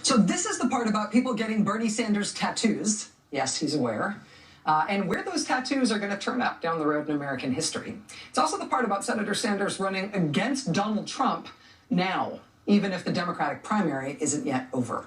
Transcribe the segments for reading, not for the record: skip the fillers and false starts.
So this is the part about people getting Bernie Sanders tattoos. Yes, he's aware. And where those tattoos are going to turn up down the road in American history. It's also the part about Senator Sanders running against Donald Trump now, even if the Democratic primary isn't yet over.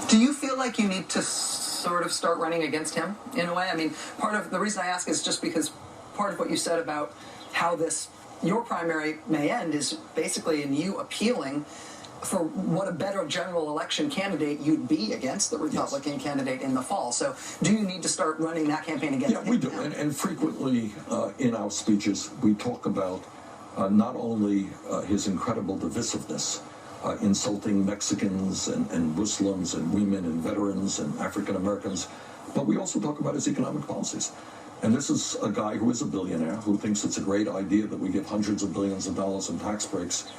Do you feel like you need to sort of start running against him in a way? I mean, part of the reason I ask is just because part of what you said about how your primary may end is basically in you appealing for what a better general election candidate you'd be against the Republican candidate in the fall. So do you need to start running that campaign against him? Yeah, we do. And frequently in our speeches, we talk about not only his incredible divisiveness, insulting Mexicans and Muslims and women and veterans and African Americans, but we also talk about his economic policies. And this is a guy who is a billionaire, who thinks it's a great idea that we give hundreds of billions of dollars in tax breaks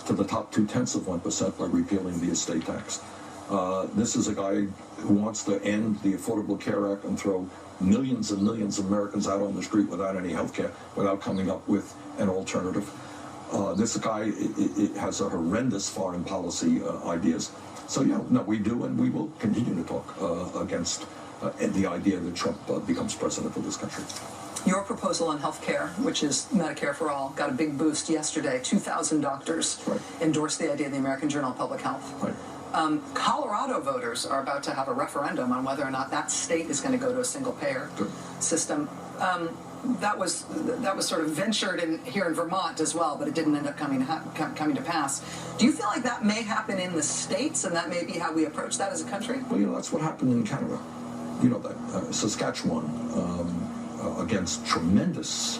to the top 0.2% by repealing the estate tax. This is a guy who wants to end the Affordable Care Act and throw millions and millions of Americans out on the street without any health care, without coming up with an alternative. This guy has a horrendous foreign policy ideas. So, yeah, no, we do, and we will continue to talk against the idea that Trump becomes president of this country. Your proposal on health care, which is Medicare for All, got a big boost yesterday. 2,000 doctors endorsed the idea of the American Journal of Public Health. Colorado voters are about to have a referendum on whether or not that state is going to go to a single-payer system. That was sort of ventured here in Vermont as well, but it didn't end up coming to pass. Do you feel like that may happen in the states, and that may be how we approach that as a country? Well, that's what happened in Canada. That Saskatchewan, against tremendous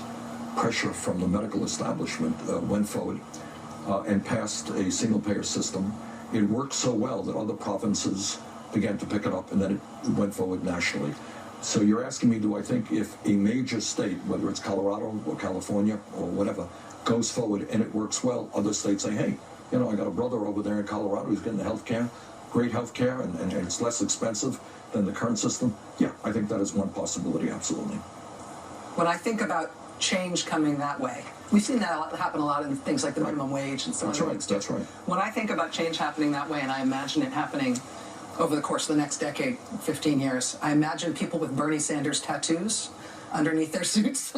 pressure from the medical establishment, went forward and passed a single-payer system. It worked so well that other provinces began to pick it up, and then it went forward nationally. So you're asking me, do I think if a major state, whether it's Colorado or California or whatever, goes forward and it works well, other states say, hey, I got a brother over there in Colorado who's getting health care, great health care, and it's less expensive than the current system? Yeah, I think that is one possibility, absolutely. When I think about change coming that way, we've seen that happen a lot in things like the minimum wage and so on. That's right. When I think about change happening that way, and I imagine it happening over the course of the next decade, 15 years, I imagine people with Bernie Sanders tattoos underneath their suits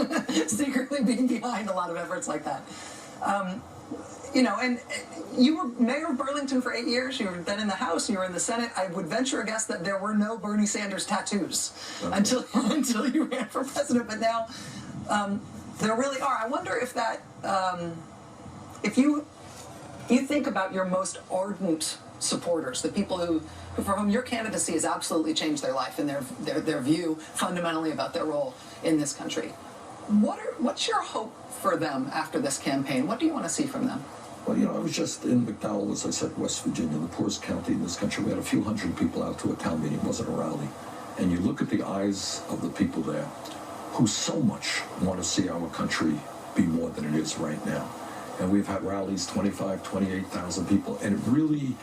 secretly being behind a lot of efforts like that. And you were mayor of Burlington for 8 years. You were then in the House. You were in the Senate. I would venture a guess that there were no Bernie Sanders tattoos until you ran for president. But now there really are. I wonder if that, if you think about your most ardent supporters, the people who for whom your candidacy has absolutely changed their life and their view fundamentally about their role in this country. What's your hope for them after this campaign? What do you want to see from them? Well, I was just in McDowell, as I said, West Virginia, the poorest county in this country. We had a few hundred people out to a town meeting. It wasn't a rally. And you look at the eyes of the people there who so much want to see our country be more than it is right now. And we've had rallies, 25, 28,000 people. And it really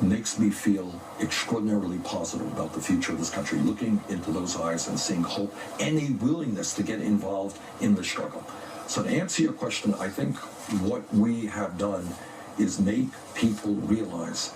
makes me feel extraordinarily positive about the future of this country, looking into those eyes and seeing hope and a willingness to get involved in the struggle. So to answer your question, I think what we have done is make people realize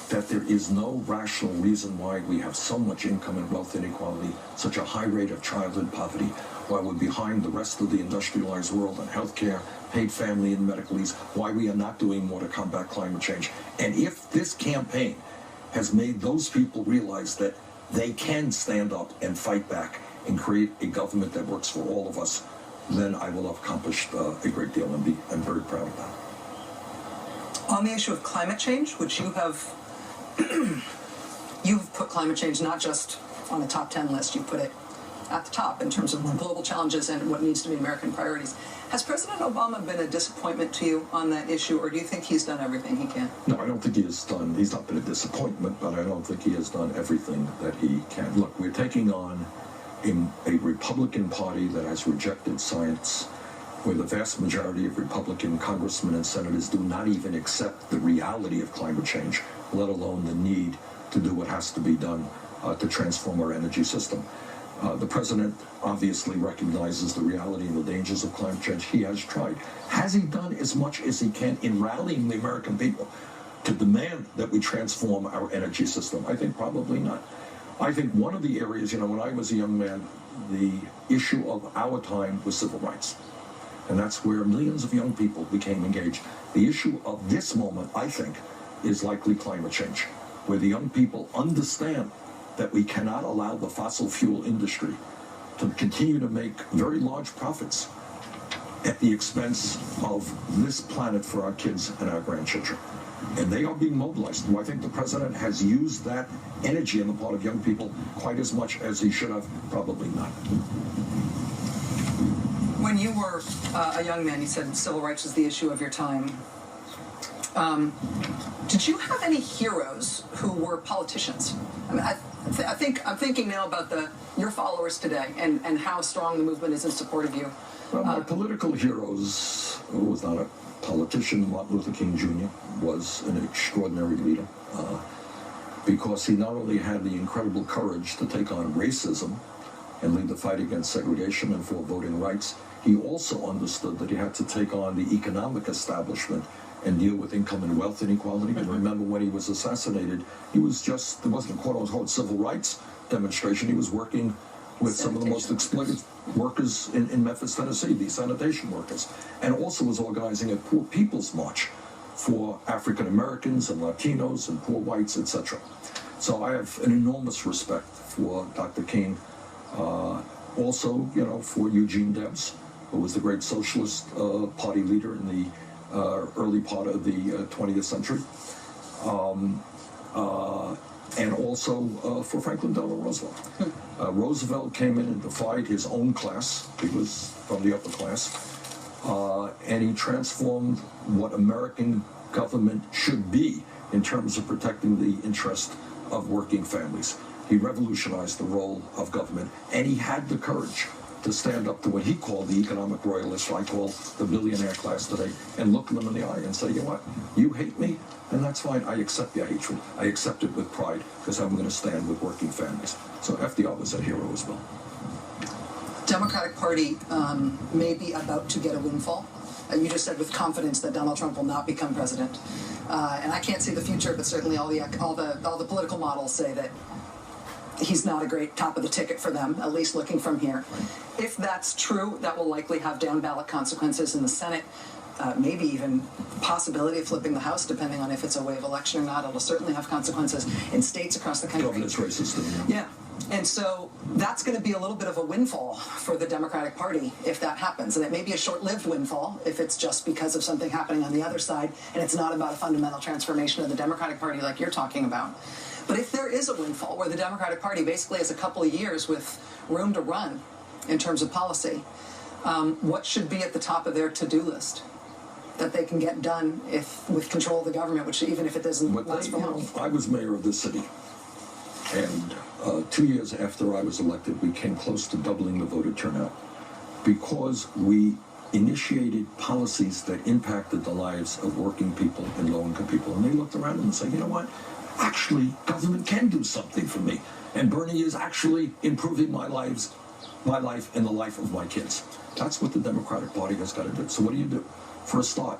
that there is no rational reason why we have so much income and wealth inequality, such a high rate of childhood poverty, why we're behind the rest of the industrialized world on health care, paid family and medical leaves, why we are not doing more to combat climate change. And if this campaign has made those people realize that they can stand up and fight back and create a government that works for all of us, then I will have accomplished a great deal, and I'm very proud of that. On the issue of climate change, which you have you've put climate change not just on the top 10 list, you put it at the top in terms of global challenges and what needs to be American priorities. Has President Obama been a disappointment to you on that issue, or do you think he's done everything he can? No, I don't think he has done. He's not been a disappointment, but I don't think he has done everything that he can. Look, we're taking on a Republican Party that has rejected science, where the vast majority of Republican congressmen and senators do not even accept the reality of climate change, let alone the need to do what has to be done to transform our energy system. The president obviously recognizes the reality and the dangers of climate change. He has tried. Has he done as much as he can in rallying the American people to demand that we transform our energy system? I think probably not. I think one of the areas, when I was a young man, the issue of our time was civil rights. And that's where millions of young people became engaged. The issue of this moment, I think, is likely climate change, where the young people understand that we cannot allow the fossil fuel industry to continue to make very large profits at the expense of this planet for our kids and our grandchildren. And they are being mobilized. Do I think the president has used that energy on the part of young people quite as much as he should have? Probably not. When you were a young man, you said civil rights was the issue of your time. Did you have any heroes who were politicians? I mean, I'm thinking now about your followers today and how strong the movement is in support of you. Well, my political heroes, who was not a politician, Martin Luther King Jr. was an extraordinary leader because he not only had the incredible courage to take on racism and lead the fight against segregation and for voting rights, he also understood that he had to take on the economic establishment and deal with income and wealth inequality. And remember, when he was assassinated, there wasn't a quote-unquote civil rights demonstration. He was working with some of the most exploited workers in Memphis, Tennessee, the sanitation workers, and also was organizing a Poor People's March for African Americans and Latinos and poor whites, etc. So I have an enormous respect for Dr. King. Also, for Eugene Debs, who was the great Socialist Party leader in the early part of the 20th century. And also for Franklin Delano Roosevelt. Roosevelt came in and defied his own class. He was from the upper class. And he transformed what American government should be in terms of protecting the interest of working families. He revolutionized the role of government, and he had the courage to stand up to what he called the economic royalists, I call the billionaire class today, and look them in the eye and say, you know what, you hate me, and that's fine. I accept your hatred. I accept it with pride because I'm going to stand with working families. So FDR was a hero as well. Democratic Party may be about to get a windfall. You just said with confidence that Donald Trump will not become president, and I can't see the future, but certainly all the political models say that he's not a great top of the ticket for them, at least looking from here. If that's true, that will likely have down ballot consequences in the Senate. Maybe even possibility of flipping the House, depending on if it's a wave election or not. It'll certainly have consequences in states across the country. Governor's races, yeah. And so that's going to be a little bit of a windfall for the Democratic Party if that happens. And it may be a short-lived windfall if it's just because of something happening on the other side and it's not about a fundamental transformation of the Democratic Party like you're talking about. But if there is a windfall where the Democratic Party basically has a couple of years with room to run in terms of policy, what should be at the top of their to-do list that they can get done with control of the government, which even if it doesn't last for long? I was mayor of this city, and 2 years after I was elected, we came close to doubling the voter turnout because we initiated policies that impacted the lives of working people and low-income people. And they looked around them and said, you know what? Actually, government can do something for me. And Bernie is actually improving my life and the life of my kids. That's what the Democratic Party has got to do. So what do? For a start,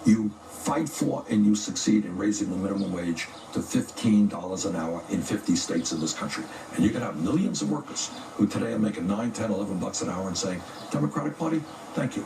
you fight for and you succeed in raising the minimum wage to $15 an hour in 50 states in this country. And you're going to have millions of workers who today are making $9, $10, $11 an hour and saying, Democratic Party, thank you.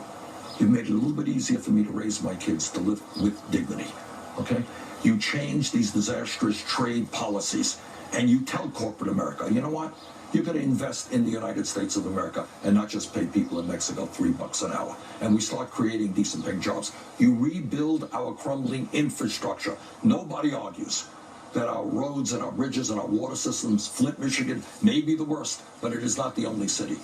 You've made it a little bit easier for me to raise my kids to live with dignity. Okay? You change these disastrous trade policies and you tell corporate America, you know what? You're going to invest in the United States of America and not just pay people in Mexico $3 an hour. And we start creating decent paying jobs. You rebuild our crumbling infrastructure. Nobody argues that our roads and our bridges and our water systems, Flint, Michigan, may be the worst, but it is not the only city.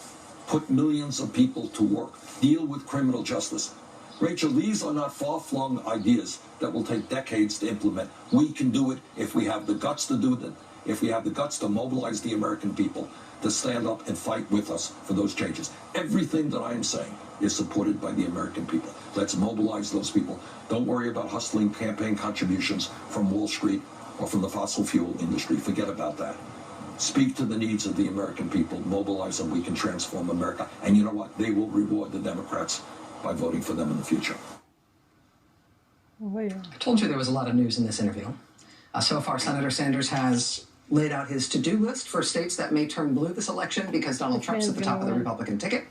Put millions of people to work. Deal with criminal justice. Rachel, these are not far-flung ideas that will take decades to implement. We can do it if we have the guts to do it, if we have the guts to mobilize the American people to stand up and fight with us for those changes. Everything that I am saying is supported by the American people. Let's mobilize those people. Don't worry about hustling campaign contributions from Wall Street or from the fossil fuel industry. Forget about that. Speak to the needs of the American people. Mobilize them. We can transform America. And you know what? They will reward the Democrats by voting for them in the future. Oh, yeah. I told you there was a lot of news in this interview. So far, Senator Sanders has laid out his to-do list for states that may turn blue this election because Donald Trump's at the top of the Republican ticket.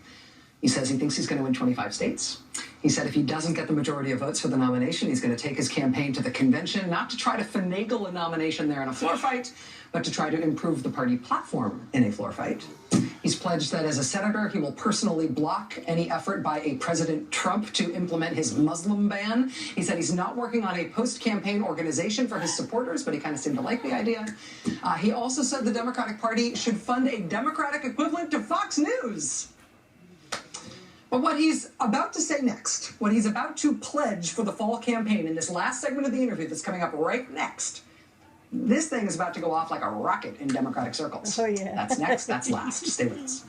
He says he thinks he's going to win 25 states. He said if he doesn't get the majority of votes for the nomination, he's going to take his campaign to the convention, not to try to finagle a nomination there in a floor fight, but to try to improve the party platform in a floor fight. He's pledged that as a senator, he will personally block any effort by a President Trump to implement his Muslim ban. He said he's not working on a post-campaign organization for his supporters, but he kind of seemed to like the idea. He also said the Democratic Party should fund a Democratic equivalent to Fox News. But what he's about to say next, what he's about to pledge for the fall campaign in this last segment of the interview that's coming up right next, this thing is about to go off like a rocket in Democratic circles. Oh, yeah. That's next, that's last. Stay with us.